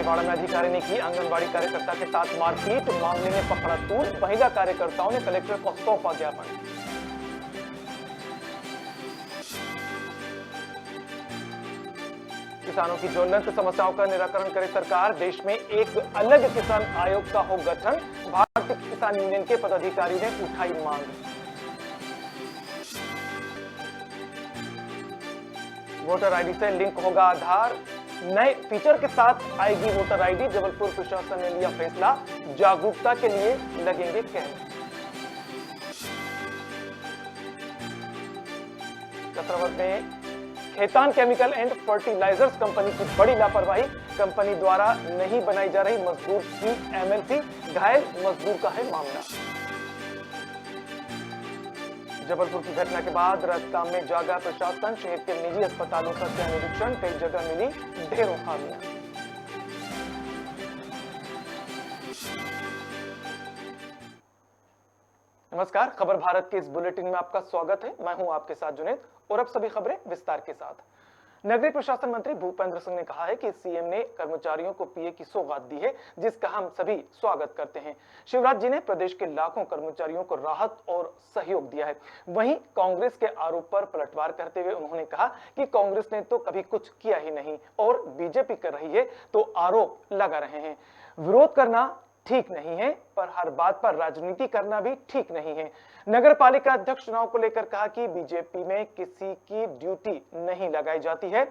दंतेवाड़ा में अधिकारी ने की आंगनबाड़ी कार्यकर्ता के साथ मारपीट, मामले में पकड़ा तूल, महिला कार्यकर्ताओं ने कलेक्टर को सौंपा ज्ञापन। किसानों की ज्वलंत समस्याओं का निराकरण करे सरकार, देश में एक अलग किसान आयोग का हो गठन, भारतीय किसान यूनियन के पदाधिकारी ने उठाई मांग। वोटर आईडी से लिंक होगा आधार, नए फीचर के साथ आएगी वोटर आईडी, जबलपुर प्रशासन ने लिया फैसला, जागरूकता के लिए लगेंगे कैंप। कसरावद में Khetan chemical and fertilizers company की बड़ी लापरवाही, कंपनी द्वारा नहीं बनाई जा रही मजदूर की एमएलसी, घायल मजदूर का है मामला। जबलपुर की घटना के बाद राजकाम में जागा प्रशासन, शहर के निजी अस्पतालों का किया निरीक्षण, कई जगह मिली ढेरों खामियां। नमस्कार, खबर भारत के इस बुलेटिन में आपका स्वागत है। मैं हूं आपके साथ जुनेद और अब सभी खबरें विस्तार के साथ। नगरीय प्रशासन मंत्री भूपेंद्र सिंह ने कहा है कि सीएम ने कर्मचारियों को पीए की सौगात दी है, जिसका हम सभी स्वागत करते हैं। शिवराज जी ने प्रदेश के लाखों कर्मचारियों को राहत और सहयोग दिया है। वहीं कांग्रेस के आरोप पर पलटवार करते हुए उन्होंने कहा कि कांग्रेस ने तो कभी कुछ किया ही नहीं और बीजेपी कर रही है तो आरोप लगा रहे हैं। विरोध करना ठीक नहीं है, पर हर बात पर राजनीति करना भी ठीक नहीं है। नगर पालिका अध्यक्ष चुनाव को लेकर कहा कि बीजेपी में किसी की ड्यूटी नहीं लगाई जाती है,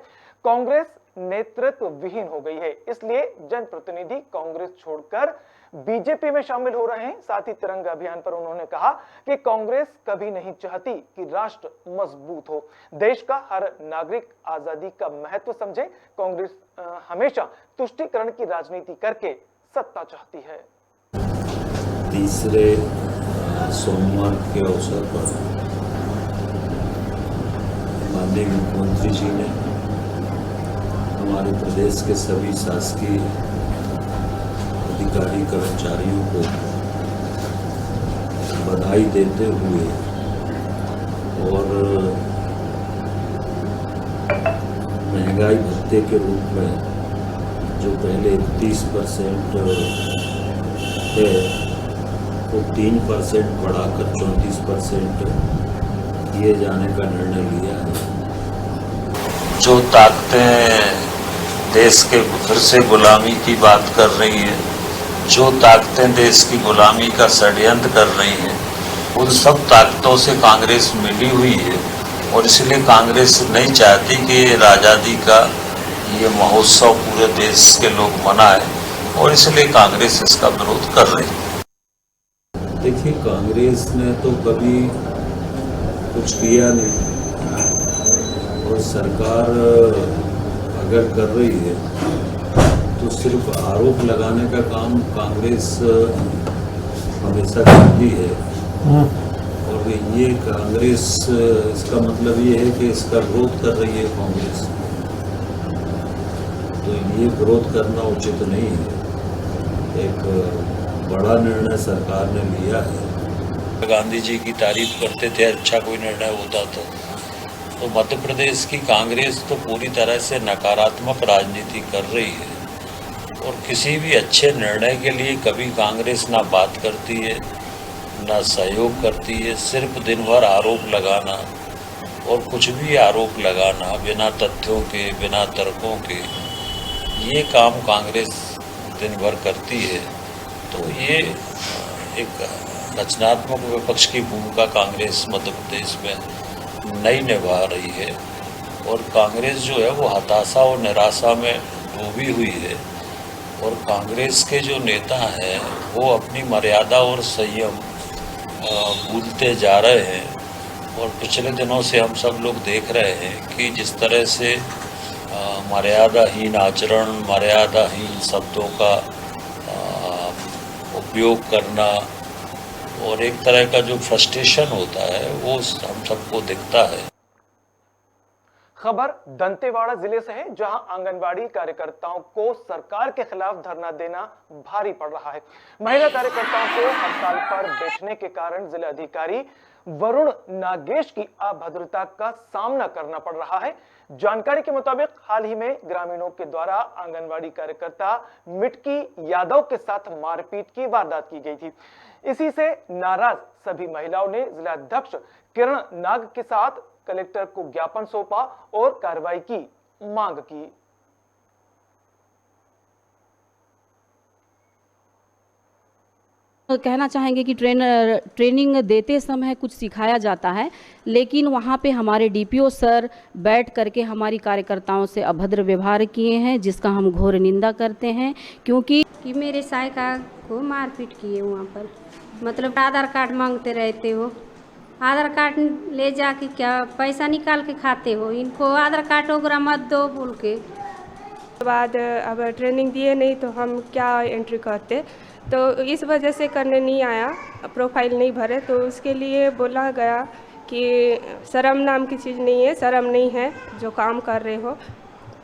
कांग्रेस नेतृत्व विहीन हो गई है, इसलिए जनप्रतिनिधि कांग्रेस छोड़कर बीजेपी में शामिल हो रहे हैं। साथ ही तिरंगा अभियान पर उन्होंने कहा कि कांग्रेस कभी नहीं चाहती कि राष्ट्र मजबूत हो, देश का हर नागरिक आजादी का महत्व समझे। कांग्रेस हमेशा तुष्टीकरण की राजनीति करके सत्ता चाहती है। तीसरे सोमवार के अवसर पर माननीय मुख्यमंत्री जी ने हमारे प्रदेश के सभी शासकीय अधिकारी कर्मचारियों को बधाई देते हुए और महंगाई भत्ते के रूप में जो पहले 30% है वो 3% बढ़ाकर 34% किए जाने का निर्णय लिया है। जो ताकतें देश के फिर से गुलामी की बात कर रही हैं, जो ताकतें देश की गुलामी का षड्यंत्र कर रही हैं, उन सब ताकतों से कांग्रेस मिली हुई है और इसलिए कांग्रेस नहीं चाहती कि आज़ादी का ये महोत्सव पूरे देश के लोग मनाए और इसलिए कांग्रेस इसका विरोध कर रही है। देखिए, कांग्रेस ने तो कभी कुछ किया नहीं और सरकार अगर कर रही है तो सिर्फ आरोप लगाने का काम कांग्रेस हमेशा करती है और ये कांग्रेस, इसका मतलब ये है कि इसका विरोध कर रही है कांग्रेस, तो ये विरोध करना उचित नहीं है। एक बड़ा निर्णय सरकार ने लिया है। गांधी जी की तारीफ करते थे, अच्छा कोई निर्णय होता तो मध्य प्रदेश की कांग्रेस तो पूरी तरह से नकारात्मक राजनीति कर रही है और किसी भी अच्छे निर्णय के लिए कभी कांग्रेस ना बात करती है ना सहयोग करती है। सिर्फ दिन भर आरोप लगाना और कुछ भी आरोप लगाना बिना तथ्यों के, बिना तर्कों के, ये काम कांग्रेस दिन भर करती है। तो ये एक रचनात्मक विपक्ष की भूमिका कांग्रेस मध्य प्रदेश में नहीं निभा रही है और कांग्रेस जो है वो हताशा और निराशा में डूबी हुई है और कांग्रेस के जो नेता हैं वो अपनी मर्यादा और संयम भूलते जा रहे हैं और पिछले दिनों से हम सब लोग देख रहे हैं कि जिस तरह से मर्यादाहीन आचरण, मर्यादाहीन शब्दों का उपयोग करना और एक तरह का जो फ्रस्ट्रेशन होता है वो हम सबको दिखता है। खबर दंतेवाड़ा जिले से है, जहां आंगनबाड़ी कार्यकर्ताओं को सरकार के खिलाफ धरना देना भारी पड़ रहा है। महिला कार्यकर्ताओं को हड़ताल पर बैठने के कारण जिला अधिकारी वरुण नागेश की अभद्रता का सामना करना पड़ रहा है। जानकारी के मुताबिक हाल ही में ग्रामीणों के द्वारा आंगनवाड़ी कार्यकर्ता मिटकी यादव के साथ मारपीट की वारदात की गई थी। इसी से नाराज सभी महिलाओं ने जिलाध्यक्ष किरण नाग के साथ कलेक्टर को ज्ञापन सौंपा और कार्रवाई की मांग की। कहना चाहेंगे कि ट्रेनिंग देते समय कुछ सिखाया जाता है, लेकिन वहाँ पे हमारे डीपीओ सर बैठ करके हमारी कार्यकर्ताओं से अभद्र व्यवहार किए हैं, जिसका हम घोर निंदा करते हैं। क्योंकि मेरे सहायिका को मारपीट किए वहाँ पर, मतलब आधार कार्ड मांगते रहते हो, आधार कार्ड ले जाके क्या पैसा निकाल के खाते हो, इनको आधार कार्ड वगैरह मत दो बोल के। बाद अब ट्रेनिंग दिए नहीं तो हम क्या एंट्री करते, तो इस वजह से करने नहीं आया, प्रोफाइल नहीं भरे, तो उसके लिए बोला गया कि शर्म नाम की चीज़ नहीं है, शर्म नहीं है जो काम कर रहे हो,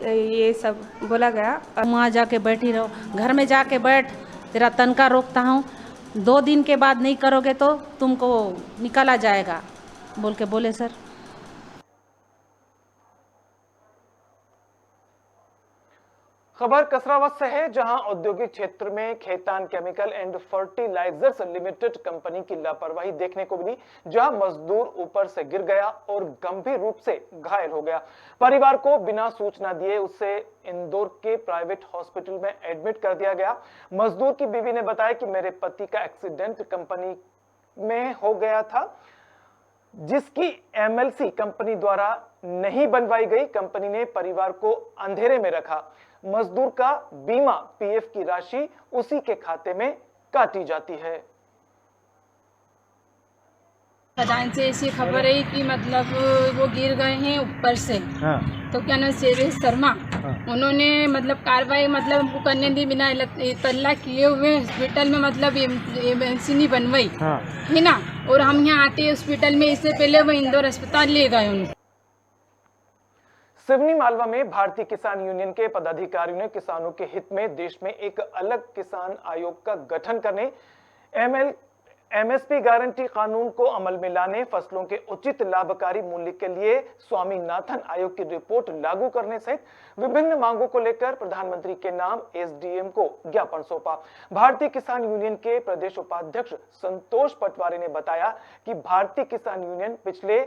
ये सब बोला गया। वहाँ जाके बैठी रहो, घर में जाके बैठ, तेरा तनख्वाह रोकता हूँ, 2 दिन के बाद नहीं करोगे तो तुमको निकाला जाएगा बोल के बोले सर। खबर कसरावत से है, जहां औद्योगिक क्षेत्र में Khetan chemical and fertilizers limited company की लापरवाही देखने को मिली, जहां मजदूर ऊपर से गिर गया और गंभीर रूप से घायल हो गया। परिवार को बिना सूचना दिए उसे इंदौर के प्राइवेट हॉस्पिटल में एडमिट कर दिया गया। मजदूर की बीवी ने बताया कि मेरे पति का एक्सीडेंट कंपनी में हो गया था, जिसकी एमएलसी कंपनी द्वारा नहीं बनवाई गई। कंपनी ने परिवार को अंधेरे में रखा। मजदूर का बीमा पीएफ की राशि उसी के खाते में काटी जाती है। खजान से ऐसी खबर है कि मतलब वो गिर गए हैं ऊपर से। हाँ। तो क्या नाम शेरेश शर्मा, हाँ। उन्होंने मतलब कार्रवाई मतलब उनको करने दी बिना तल्ला किए हुए हॉस्पिटल में, मतलब एमएलसी नहीं बनवाई, हाँ। है ना। और हम यहाँ आते हॉस्पिटल में, इससे पहले वो इंदौर अस्पताल ले गए उनको। सिवनी मालवा में भारतीय किसान यूनियन के पदाधिकारियों ने किसानों के हित में देश में एक अलग किसान आयोग का गठन करने, एमएसपी गारंटी कानून को अमल में लाने, फसलों के उचित लाभकारी मूल्य के लिए स्वामीनाथन आयोग की रिपोर्ट लागू करने सहित विभिन्न मांगों को लेकर प्रधानमंत्री के नाम एसडीएम को ज्ञापन सौंपा। भारतीय किसान यूनियन के प्रदेश उपाध्यक्ष संतोष पटवारी ने बताया कि भारतीय किसान यूनियन पिछले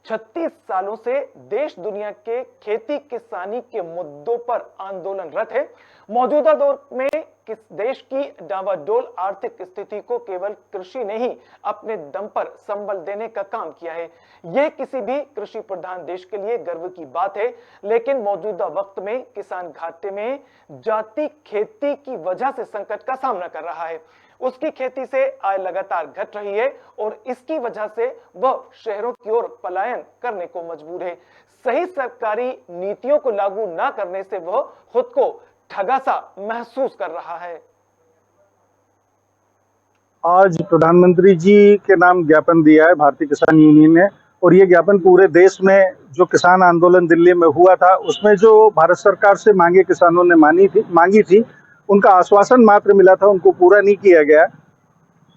36 सालों से देश दुनिया के खेती किसानी के मुद्दों पर आंदोलनरत है। मौजूदा दौर में किस देश की डावाडोल आर्थिक स्थिति को केवल कृषि ने ही अपने दम पर संबल देने का काम किया है। यह किसी भी कृषि प्रधान देश के लिए गर्व की बात है, लेकिन मौजूदा वक्त में किसान घाटे में जाति खेती की वजह से संकट का सामना कर रहा है। उसकी खेती से आय लगातार घट रही है और इसकी वजह से वह शहरों की ओर पलायन करने को मजबूर है। सही सरकारी नीतियों को लागू न करने से वह खुद को ठगा सा महसूस कर रहा है। आज प्रधानमंत्री जी के नाम ज्ञापन दिया है भारतीय किसान यूनियन ने, और ये ज्ञापन पूरे देश में जो किसान आंदोलन दिल्ली में हुआ था उसमें जो भारत सरकार से मांगे किसानों ने मांगी थी, उनका आश्वासन मात्र मिला था, उनको पूरा नहीं किया गया।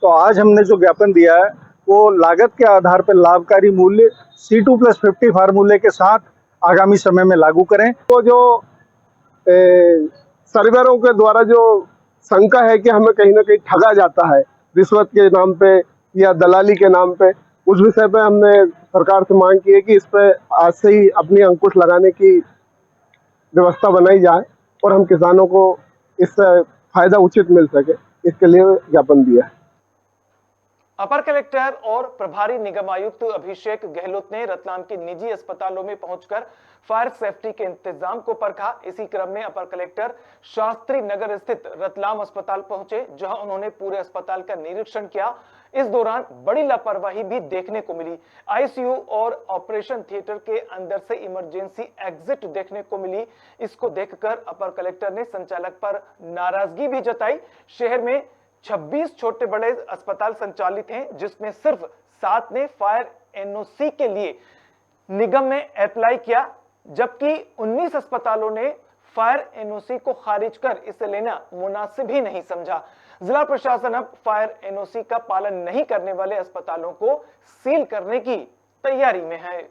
तो आज हमने जो ज्ञापन दिया है वो लागत के आधार पर लाभकारी मूल्य C2+50 फार्मूले के साथ आगामी समय में लागू करें। तो जो सर्वेरों के द्वारा जो शंका है कि हमें कहीं ना कहीं ठगा जाता है रिश्वत के नाम पे या दलाली के नाम पे, उस विषय पे हमने सरकार से मांग की है कि इस पे आज से ही अपनी अंकुश लगाने की व्यवस्था बनाई जाए और हम किसानों को इससे फायदा उचित मिल सके, इसके लिए ज्ञापन दिया है। अपर कलेक्टर और प्रभारी निगम आयुक्त अभिषेक गहलोत ने रतलाम के निजी अस्पतालों में पहुंचकर फायर सेफ्टी के इंतजाम को परखा। इसी क्रम में अपर कलेक्टर शास्त्री नगर स्थित रतलाम अस्पताल पहुंचे, जहां उन्होंने पूरे अस्पताल का निरीक्षण किया। इस दौरान बड़ी लापरवाही भी देखने को मिली। आईसीयू और ऑपरेशन थिएटर के अंदर से इमरजेंसी एग्जिट देखने को मिली। इसको देखकर अपर कलेक्टर ने संचालक पर नाराजगी भी जताई। शहर में 26 छोटे बड़े अस्पताल संचालित हैं, जिसमें सिर्फ 7 ने फायर एनओसी के लिए निगम में अप्लाई किया, जबकि 19 अस्पतालों ने फायर एनओसी को खारिज कर इसे लेना मुनासिब ही नहीं समझा। जिला प्रशासन अब फायर एनओसी का पालन नहीं करने वाले अस्पतालों को सील करने की तैयारी में है।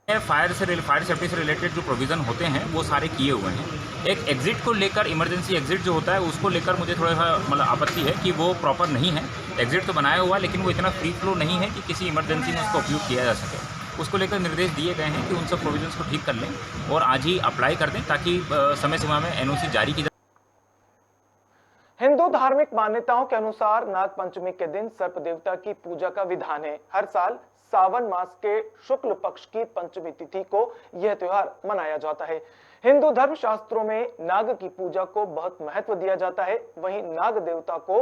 फायर सेफ्टी से रिलेटेड जो प्रोविज़न होते हैं वो सारे किए हुए हैं। एक एग्जिट को लेकर, इमरजेंसी एग्जिट जो होता है उसको लेकर मुझे थोड़ा सा मतलब आपत्ति है कि वो प्रॉपर नहीं है। एग्जिट तो बनाया हुआ लेकिन वो इतना फ्री फ्लो नहीं है कि किसी इमरजेंसी में उसका उपयोग किया जा सके। उसको लेकर निर्देश दिए गए हैं कि उन सब प्रोविजंस को ठीक कर लें और आज ही अप्लाई कर दें ताकि समय सीमा में एनओसी जारी की जाए। हिंदू धार्मिक मान्यताओं के अनुसार नाग पंचमी के दिन सर्प देवता की पूजा का विधान है। हर साल सावन मास के शुक्ल पक्ष की पंचमी तिथि को यह त्योहार मनाया जाता है। हिंदू धर्म शास्त्रों में नाग की पूजा को बहुत महत्व दिया जाता है। वहीं नाग देवता को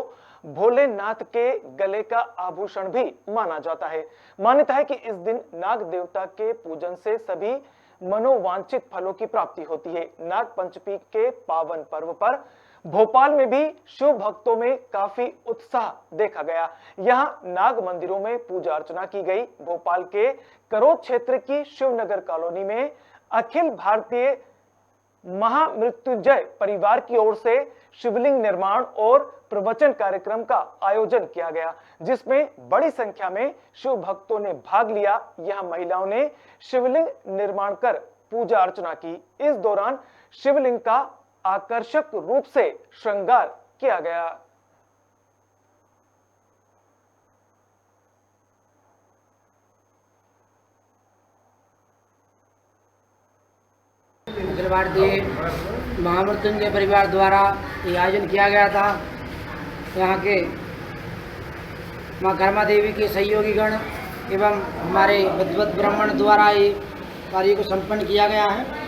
भोलेनाथ के गले का आभूषण भी माना जाता है। मान्यता है कि इस दिन नाग देवता के पूजन से सभी मनोवांछित फलों की प्राप्ति होती है। नाग पंचमी के पावन पर्व पर भोपाल में भी शिव भक्तों में काफी उत्साह देखा गया। यहां नाग मंदिरों में पूजा अर्चना की गई। भोपाल के करोद क्षेत्र की शिवनगर कॉलोनी में अखिल भारतीय महामृत्युंजय परिवार की ओर से शिवलिंग निर्माण और प्रवचन कार्यक्रम का आयोजन किया गया, जिसमें बड़ी संख्या में शिव भक्तों ने भाग लिया। यहां महिलाओं ने शिवलिंग निर्माण कर पूजा अर्चना की। इस दौरान शिवलिंग का आकर्षक रूप से श्रृंगार किया गया। अखिल भारतीय महामृत्युंजय परिवार द्वारा ये आयोजन किया गया था। यहाँ के माँ कर्मा देवी के सहयोगी गण एवं हमारे विद्वत ब्राह्मण द्वारा ये कार्य को संपन्न किया गया है।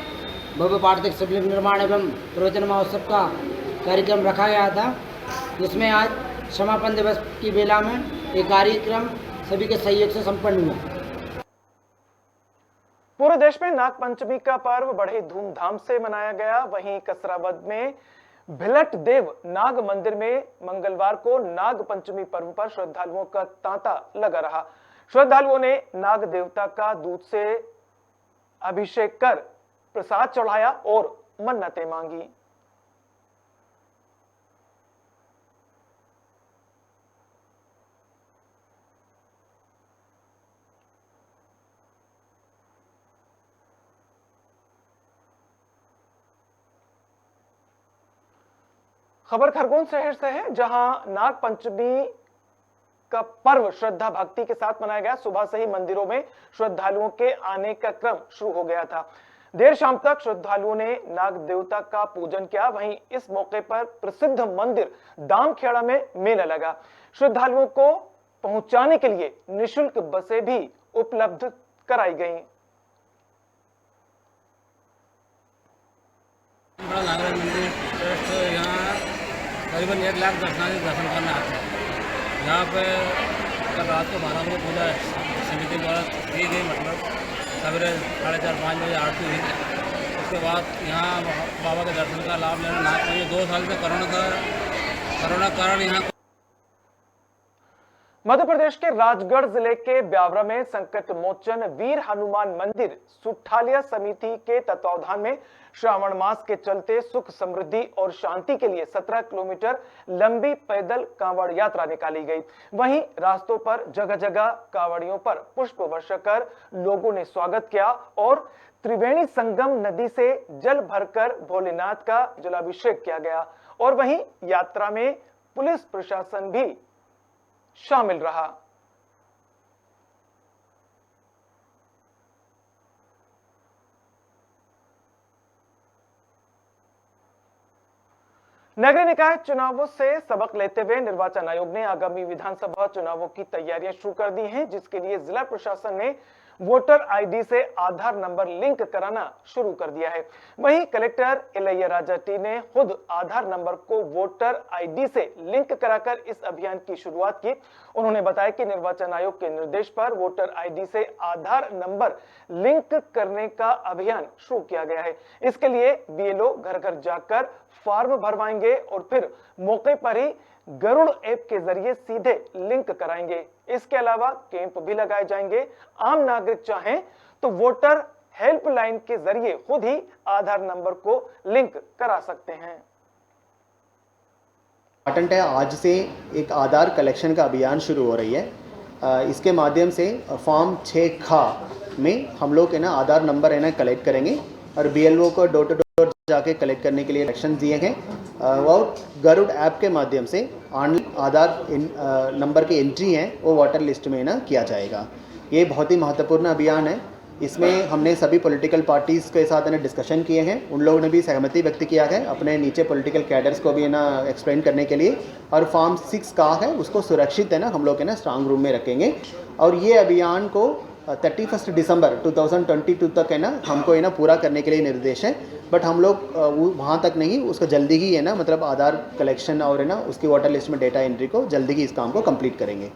भव्य पार्थिव शिवलिंग निर्माण एवं प्रवचन महोत्सव का कार्यक्रम रखा गया था, जिसमें आज समापन दिवस की बेला में ये कार्यक्रम सभी के सहयोग से संपन्न हुआ। पूरे देश में नाग पंचमी का पर्व बड़े धूमधाम से मनाया गया। वहीं कसरावद में भिलट देव नाग मंदिर में मंगलवार को नाग पंचमी पर्व पर श्रद्धालुओं का तांता लगा रहा। श्रद्धालुओं ने नाग देवता का दूध से अभिषेक कर प्रसाद चढ़ाया और मन्नतें मांगी। खबर खरगोन शहर से है, जहां नाग पंचमी का पर्व श्रद्धा भक्ति के साथ मनाया गया। सुबह से ही मंदिरों में श्रद्धालुओं के आने का क्रम शुरू हो गया था। देर शाम तक श्रद्धालुओं ने नाग देवता का पूजन किया। वहीं इस मौके पर प्रसिद्ध मंदिर दामखेड़ा में मेला लगा। श्रद्धालुओं को पहुंचाने के लिए निःशुल्क बसें भी उपलब्ध कराई गईं। करीबन 1 लाख दर्शनार्थी दर्शन करने आते हैं। यहाँ पे कल रात को 12 बजे पूजा समिति द्वारा की गई, मतलब सवेरे 4:30-5 बजे आरती हुई। उसके बाद यहाँ बाबा के दर्शन का लाभ लेना ना चाहिए। 2 साल से कोरोना कारण यहाँ मध्य प्रदेश के राजगढ़ जिले के ब्यावरा में संकट मोचन वीर हनुमान मंदिर सुठालिया समिति के तत्वावधान में श्रावण मास के चलते सुख समृद्धि और शांति के लिए 17 किलोमीटर लंबी पैदल कांवड़ यात्रा निकाली गई। वहीं रास्तों पर जगह जगह कांवड़ियों पर पुष्प वर्षा कर लोगों ने स्वागत किया और त्रिवेणी संगम नदी से जल भरकर भोलेनाथ का जलाभिषेक किया गया। और वहीं यात्रा में पुलिस प्रशासन भी शामिल रहा। नगरीय निकाय चुनावों से सबक लेते हुए निर्वाचन आयोग ने आगामी विधानसभा चुनावों की तैयारियां शुरू कर दी हैं, जिसके लिए जिला प्रशासन ने वोटर आईडी से आधार नंबर लिंक कराना शुरू कर दिया है। वहीं कलेक्टर इलैया राजा टी ने खुद आधार नंबर को वोटर आईडी से लिंक कराकर इस अभियान की शुरुआत की। उन्होंने बताया कि निर्वाचन आयोग के निर्देश पर वोटर आईडी से आधार नंबर लिंक करने का अभियान शुरू किया गया है। इसके लिए बीएलओ घर घर जाकर फॉर्म भरवाएंगे और फिर मौके पर ही गरुड़ ऐप के जरिए सीधे लिंक कराएंगे। इसके अलावा कैंप भी लगाए जाएंगे। आम नागरिक चाहें तो वोटर हेल्पलाइन के जरिए खुद ही आधार नंबर को लिंक करा सकते हैं। इम्पॉर्टेंट है, आज से एक आधार कलेक्शन का अभियान शुरू हो रही है। इसके माध्यम से फॉर्म 6 खा में हम लोग है ना आधार नंबर है ना कलेक्ट करेंगे और BLO को डोर टू डोर जाके कलेक्ट करने के लिए डायरेक्शन दिए हैं और गरुड़ ऐप के माध्यम से ऑनलाइन आधार नंबर की एंट्री है वो वोटर लिस्ट में ना किया जाएगा। ये बहुत ही महत्वपूर्ण अभियान है। इसमें हमने सभी पॉलिटिकल पार्टीज़ के साथ ना डिस्कशन किए हैं, उन लोगों ने भी सहमति व्यक्त किया है अपने नीचे पॉलिटिकल कैडर्स को भी ना एक्सप्लेन करने के लिए। और फॉर्म 6 का है उसको सुरक्षित है ना हम लोग है ना स्ट्रांग रूम में रखेंगे और ये अभियान को 31 दिसंबर 2022 तक है ना हमको है ना पूरा करने के लिए निर्देश है। बट हम लोग वहाँ तक नहीं, उसको जल्दी ही है ना मतलब आधार कलेक्शन और है ना उसकी वोटर लिस्ट में डेटा एंट्री को जल्दी ही इस काम को कंप्लीट करेंगे।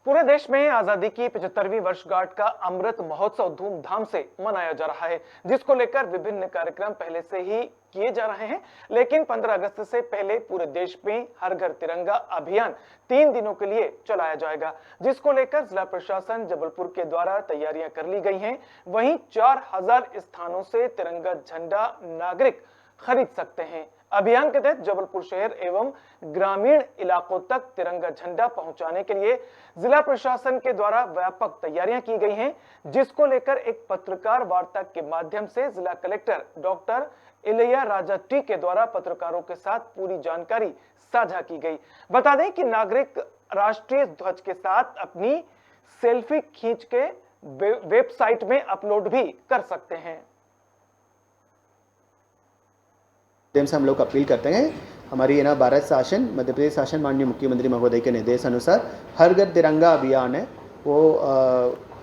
पूरे देश में आजादी की 75वीं वर्षगांठ का अमृत महोत्सव धूमधाम से मनाया जा रहा है, जिसको लेकर विभिन्न कार्यक्रम पहले से ही किए जा रहे हैं। लेकिन 15 अगस्त से पहले पूरे देश में हर घर तिरंगा अभियान 3 दिनों के लिए चलाया जाएगा, जिसको लेकर जिला प्रशासन जबलपुर के द्वारा तैयारियां कर ली गई हैं। वहीं 4000 स्थानों से तिरंगा झंडा नागरिक खरीद सकते हैं। अभियान के तहत जबलपुर शहर एवं ग्रामीण इलाकों तक तिरंगा झंडा पहुंचाने के लिए जिला प्रशासन के द्वारा व्यापक तैयारियां की गई हैं, जिसको लेकर एक पत्रकार वार्ता के माध्यम से जिला collector doctor Ilaiya Raja T के द्वारा पत्रकारों के साथ पूरी जानकारी साझा की गई। बता दें कि नागरिक राष्ट्रीय ध्वज के साथ अपनी सेल्फी खींच के वेबसाइट में अपलोड भी कर सकते हैं। से हम लोग अपील करते हैं, हमारी ना भारत शासन मध्य प्रदेश शासन माननीय मुख्यमंत्री महोदय के निर्देश अनुसार हर घर तिरंगा अभियान है वो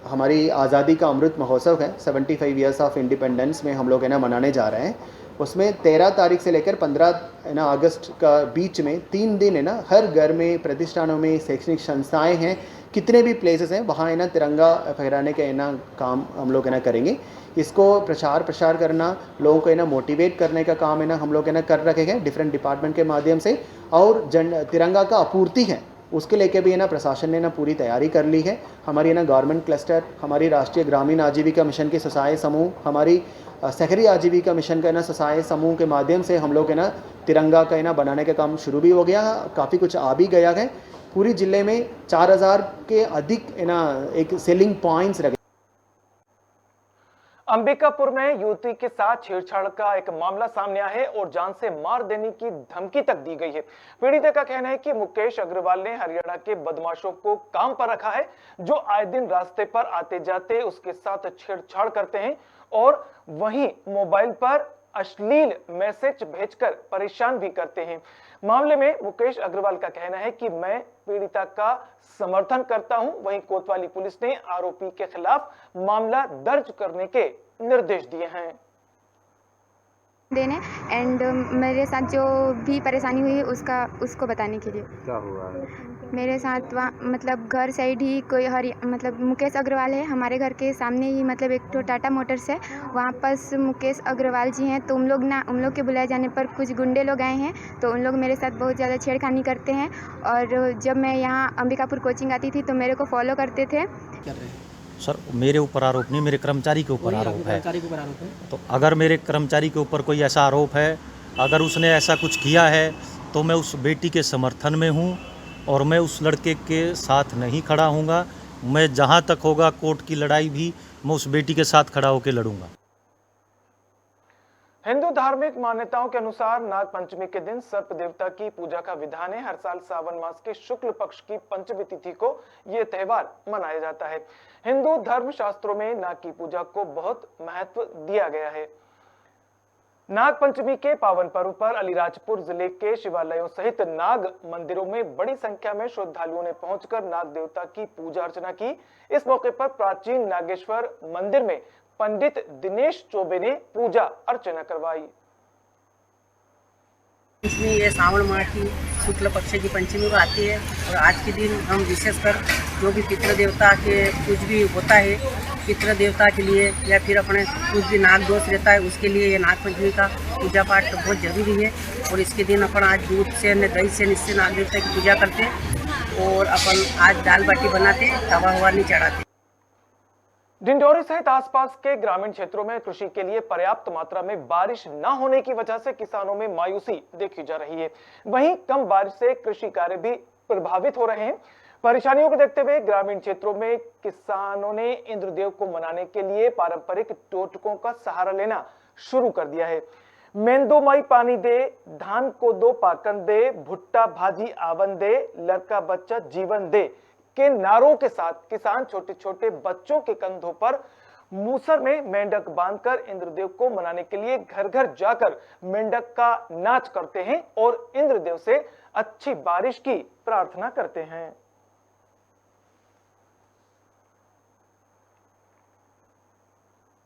हमारी आज़ादी का अमृत महोत्सव है। 75 ईयर्स ऑफ इंडिपेंडेंस में हम लोग है ना मनाने जा रहे हैं। उसमें 13 तारीख से लेकर 15 है ना अगस्त का बीच में 3 दिन है ना हर घर में, प्रतिष्ठानों में, शैक्षणिक संस्थाएं हैं, कितने भी प्लेसेस हैं वहाँ है ना तिरंगा फहराने के है ना काम हम लोग है ना करेंगे। इसको प्रचार करना, लोगों को है ना मोटिवेट करने का काम है ना हम लोग है ना कर रखे हैं डिफरेंट डिपार्टमेंट के माध्यम से। और तिरंगा का आपूर्ति है उसके लेके भी है ना प्रशासन ने ना पूरी तैयारी कर ली है। हमारी है ना गवर्नमेंट क्लस्टर, हमारी राष्ट्रीय ग्रामीण आजीविका मिशन के स्वसहाय समूह, हमारी शहरी आजीविका मिशन का है ना स्वसहाय समूह के माध्यम से हम लोग है ना तिरंगा का है ना बनाने का काम शुरू भी हो गया, काफ़ी कुछ आ भी गया है। पूरी जिले में 4000 के अधिक है ना एक सेलिंग पॉइंट्स रखे। अंबिकापुर में युवती के साथ छेड़छाड़ का एक मामला सामने आया है और जान से मार देने की धमकी तक दी गई है। पीड़िता का कहना है कि मुकेश अग्रवाल ने हरियाणा के बदमाशों को काम पर रखा है, जो आए दिन रास्ते पर आते जाते उसके साथ छेड़छाड़ करते हैं और वहीं मोबाइल पर अश्लील मैसेज भेजकर परेशान भी करते हैं। मामले में मुकेश अग्रवाल का कहना है कि मैं पीड़िता का समर्थन करता हूं। वहीं कोतवाली पुलिस ने आरोपी के खिलाफ मामला दर्ज करने के निर्देश दिए हैं। देने एंड मेरे साथ जो भी परेशानी हुई है उसको बताने के लिए। क्या हुआ है? मेरे साथ वहाँ मतलब घर साइड ही कोई मतलब मुकेश अग्रवाल है, हमारे घर के सामने ही मतलब एक तो टाटा मोटर्स है, वहाँ पास मुकेश अग्रवाल जी हैं। तो उन लोग के बुलाए जाने पर कुछ गुंडे लोग आए हैं, तो उन लोग मेरे साथ बहुत ज़्यादा छेड़खानी करते हैं। और जब मैं यहाँ अंबिकापुर कोचिंग आती थी तो मेरे को फॉलो करते थे। सर मेरे ऊपर आरोप नहीं, मेरे कर्मचारी के ऊपर आरोप है। तो अगर मेरे कर्मचारी के ऊपर कोई ऐसा आरोप है, अगर उसने ऐसा कुछ किया है तो मैं उस बेटी के समर्थन में हूँ और मैं उस लड़के के साथ नहीं खड़ा हूँगा। मैं जहाँ तक होगा कोर्ट की लड़ाई भी मैं उस बेटी के साथ खड़ा होकर लड़ूंगा। हिंदू धार्मिक मान्यताओं के अनुसार नाग पंचमी के दिन सर्प देवता की पूजा का विधान है। हर साल सावन मास के शुक्ल पक्ष की पंचमी तिथि को यह त्योहार मनाया जाता है। हिंदू धर्म शास्त्रों में नाग की पूजा को बहुत महत्व दिया गया है। नाग पंचमी के पावन पर्व पर अलीराजपुर जिले के शिवालयों सहित नाग मंदिरों में बड़ी संख्या में श्रद्धालुओं ने पहुंचकर नाग देवता की पूजा अर्चना की। इस मौके पर प्राचीन नागेश्वर मंदिर में पंडित दिनेश चौबे ने पूजा अर्चना करवाई। इसमें ये सावन माह की शुक्ल पक्ष की पंचमी को आती है और आज के दिन हम विशेषकर जो भी पितृ देवता के कुछ भी होता है पितृ देवता के लिए या फिर अपने कुछ भी नाग दोष रहता है उसके लिए ये नाग पंचमी का पूजा पाठ बहुत जरूरी है। और इसके दिन अपन आज दूध से दही से निश्चय नाग देवता की पूजा करते और अपन आज दाल बाटी बनाते, तवा हुआ नहीं चढ़ाते। डिंडोरी सहित आसपास के ग्रामीण क्षेत्रों में कृषि के लिए पर्याप्त मात्रा में बारिश न होने की वजह से किसानों में मायूसी देखी जा रही है। वहीं कम बारिश से कृषि कार्य भी प्रभावित हो रहे हैं। परेशानियों को देखते हुए ग्रामीण क्षेत्रों में किसानों ने इंद्रदेव को मनाने के लिए पारंपरिक टोटकों का सहारा लेना शुरू कर दिया है। मेंदो माई पानी दे, धान को दो पाकन दे, भुट्टा भाजी आवन दे, लड़का बच्चा जीवन दे के नारों के साथ किसान छोटे छोटे बच्चों के कंधों पर मूसर में मेंढक बांधकर इंद्रदेव को मनाने के लिए घर घर जाकर मेंढक का नाच करते हैं और इंद्रदेव से अच्छी बारिश की प्रार्थना करते हैं।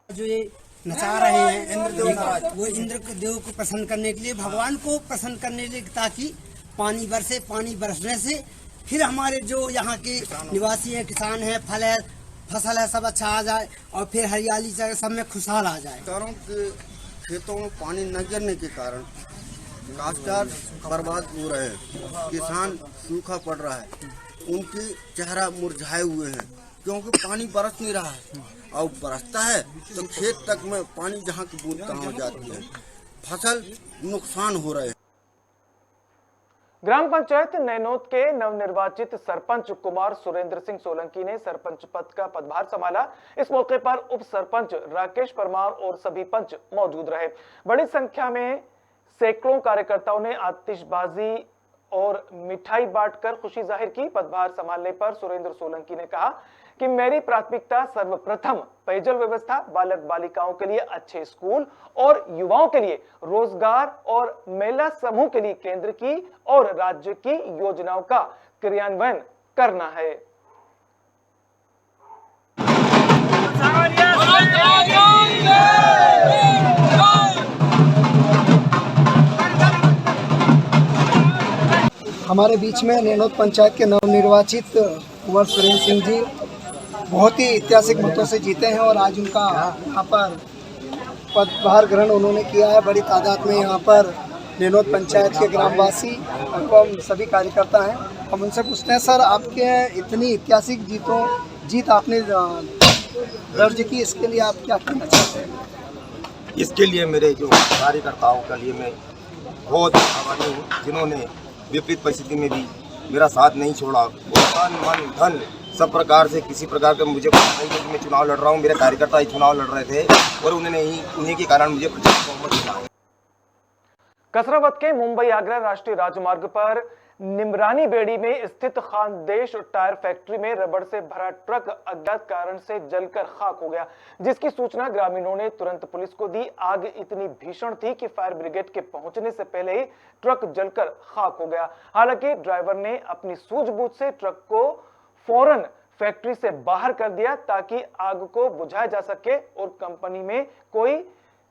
जो ये नचा रहे हैं इंद्रदेव महाराज, वो इंद्र देव को प्रसन्न करने के लिए, भगवान को प्रसन्न करने के लिए, ताकि पानी बरसे, पानी बरसने से फिर हमारे जो यहाँ के निवासी हैं, किसान हैं, फल है, फसल है, सब अच्छा आ जाए और फिर हरियाली सब में खुशहाल आ जाए। किसानों के खेतों में पानी न गिरने के कारण काश्तकार बर्बाद हो रहे हैं, किसान सूखा पड़ रहा है, उनके चेहरा मुरझाए हुए हैं क्योंकि पानी बरस नहीं रहा है और बरसता है तो खेत तक में पानी जहाँ की बूंद तहाँ हो जाती है, फसल नुकसान हो रहे हैं। ग्राम पंचायत नैनोद के नवनिर्वाचित सरपंच कुमार सुरेंद्र सिंह सोलंकी ने सरपंच पद का पदभार संभाला। इस मौके पर उप सरपंच राकेश परमार और सभी पंच मौजूद रहे। बड़ी संख्या में सैकड़ों कार्यकर्ताओं ने आतिशबाजी और मिठाई बांटकर खुशी जाहिर की। पदभार संभालने पर सुरेंद्र सोलंकी ने कहा कि मेरी प्राथमिकता सर्वप्रथम पेयजल व्यवस्था, बालक बालिकाओं के लिए अच्छे स्कूल और युवाओं के लिए रोजगार और महिला समूह के लिए केंद्र की और राज्य की योजनाओं का क्रियान्वयन करना है। हमारे बीच में नैनोद पंचायत के नवनिर्वाचित कुंवर सुरेंद्र सिंह जी बहुत ही ऐतिहासिक मतों से जीते हैं और आज उनका यहाँ पर पदभार ग्रहण उन्होंने किया है। बड़ी तादाद में यहाँ पर नैनोद पंचायत के ग्रामवासी एवं सभी कार्यकर्ता हैं। हम उनसे पूछते हैं, सर आपके इतनी ऐतिहासिक जीत आपने दर्ज की, इसके लिए आप क्या कहना चाहते हैं? इसके लिए मेरे जो कार्यकर्ताओं के लिए मैं बहुत आभारी हूँ, जिन्होंने विपरीत परिस्थिति में भी मेरा साथ नहीं छोड़ा और तन मन धन सब प्रकार से किसी प्रकार का मुझे नहीं कि मैं चुनाव लड़ रहा हूँ, मेरे कार्यकर्ता ही चुनाव लड़ रहे थे और उन्हीं के कारण मुझे प्रचंड बहुमत मिला। कसरावत के मुंबई आगरा राष्ट्रीय राजमार्ग पर निमरानी बेड़ी में स्थित खानदेश टायर फैक्ट्री में रबड़ से भरा ट्रक अज्ञात कारण से जलकर खाक हो गया, जिसकी सूचना ग्रामीणों ने तुरंत पुलिस को दी। आग इतनी भीषण थी कि फायर ब्रिगेड के पहुंचने से पहले ही ट्रक जलकर खाक हो गया। हालांकि ड्राइवर ने अपनी सूझबूझ से ट्रक को फौरन फैक्ट्री से बाहर कर दिया ताकि आग को बुझाया जा सके और कंपनी में कोई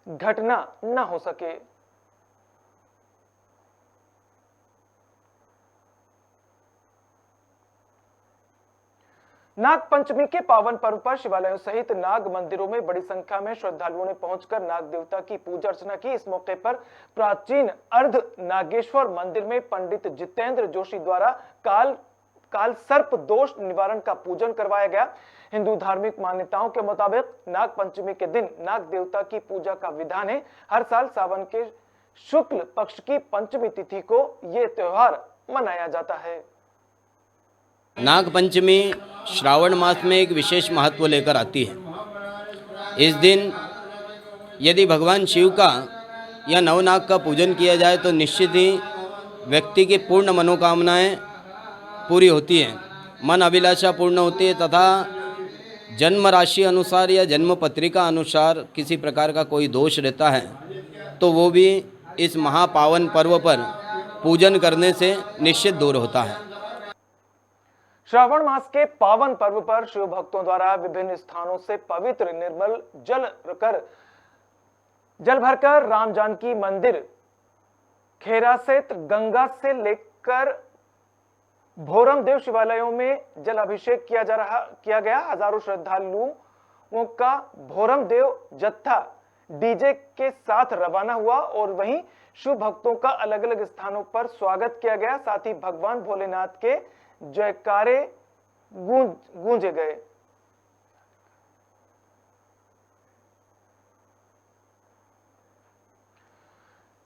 घटना न हो सके। नाग पंचमी के पावन पर्व पर शिवालयों सहित नाग मंदिरों में बड़ी संख्या में श्रद्धालुओं ने पहुंचकर नाग देवता की पूजा अर्चना की। इस मौके पर प्राचीन अर्ध नागेश्वर मंदिर में पंडित जितेंद्र जोशी द्वारा काल सर्प दोष निवारण का पूजन करवाया गया। हिंदू धार्मिक मान्यताओं के मुताबिक नाग पंचमी के दिन नाग देवता की पूजा का विधान है। हर साल सावन के शुक्ल पक्ष की पंचमी तिथि को यह त्योहार मनाया जाता है। नाग पंचमी श्रावण मास में एक विशेष महत्व लेकर आती है। इस दिन यदि भगवान शिव का या नवनाग का पूजन किया जाए तो निश्चित ही व्यक्ति की पूर्ण मनोकामनाएं पूरी होती हैं, मन अभिलाषा पूर्ण होती है तथा जन्म राशि अनुसार या जन्म पत्रिका अनुसार किसी प्रकार का कोई दोष रहता है तो वो भी इस महापावन पर्व पर पूजन करने से निश्चित दूर होता है। श्रावण मास के पावन पर्व पर शिव भक्तों द्वारा विभिन्न स्थानों से पवित्र निर्मल जल भरकर राम जानकी मंदिर, खेरासेत, गंगा से लेकर भोरम देव शिवालयों में जल अभिषेक किया गया। हजारों श्रद्धालुओं का भोरम देव जत्था डीजे के साथ रवाना हुआ और वहीं शिव भक्तों का अलग अलग स्थानों पर स्वागत किया गया। साथ ही भगवान भोलेनाथ के जयकारे गूंजे गए।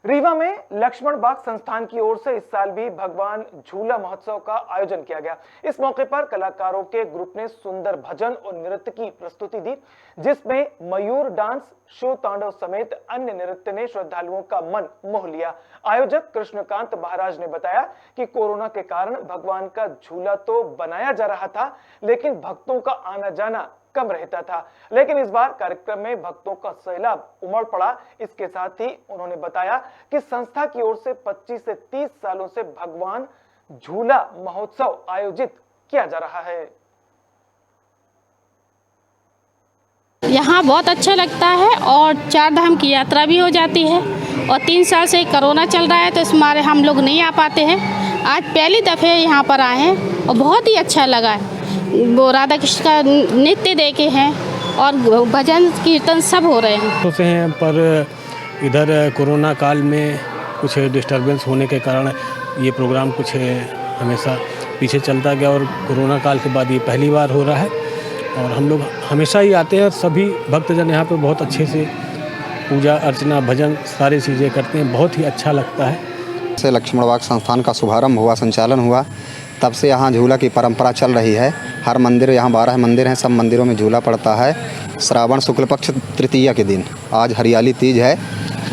रीवा में लक्ष्मण बाग संस्थान की ओर से इस साल भी भगवान झूला महोत्सव का आयोजन किया गया। इस मौके पर कलाकारों के ग्रुप ने सुंदर भजन और नृत्य की प्रस्तुति दी, जिसमें मयूर डांस, शिव तांडव समेत अन्य नृत्य ने श्रद्धालुओं का मन मोह लिया। आयोजक कृष्णकांत महाराज ने बताया कि कोरोना के कारण भगवान का झूला तो बनाया जा रहा था, लेकिन भक्तों का आना जाना कम रहता था, लेकिन इस बार कार्यक्रम में भक्तों का सैलाब उमड़ पड़ा। इसके साथ ही उन्होंने बताया कि संस्था की ओर से 25 से 30 सालों से भगवान झूला महोत्सव आयोजित किया जा रहा है। यहाँ बहुत अच्छा लगता है और 4 धाम की यात्रा भी हो जाती है, और 3 साल से कोरोना चल रहा है तो इस मारे हम लोग नहीं आ पाते हैं। आज पहली दफ़े यहाँ पर आए हैं और बहुत ही अच्छा लगा है। वो राधा कृष्ण का नृत्य देखे हैं और भजन कीर्तन सब हो रहे हैं। होते हैं पर इधर कोरोना काल में कुछ डिस्टरबेंस होने के कारण ये प्रोग्राम कुछ हमेशा पीछे चलता गया, और कोरोना काल के बाद ये पहली बार हो रहा है। और हम लोग हमेशा ही आते हैं, सभी भक्तजन यहाँ पे बहुत अच्छे से पूजा अर्चना भजन सारी चीज़ें करते हैं, बहुत ही अच्छा लगता है। से लक्ष्मण बाग संस्थान का शुभारंभ हुआ, संचालन हुआ, तब से यहाँ झूला की परंपरा चल रही है। हर मंदिर, यहाँ 12 मंदिर हैं, सब मंदिरों में झूला पड़ता है। श्रावण शुक्ल पक्ष तृतीया के दिन, आज हरियाली तीज है,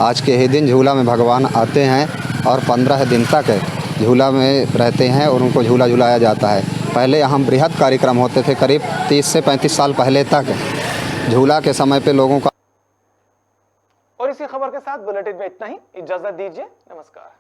आज के ही दिन झूला में भगवान आते हैं और 15 दिन तक झूला में रहते हैं और उनको झूला झुलाया जाता है। पहले यहाँ बृहद कार्यक्रम होते थे, करीब 30 से 35 साल पहले तक झूला के समय पे लोगों का। और इसी खबर के साथ बुलेटिन में इतना ही, इजाजत दीजिए, नमस्कार।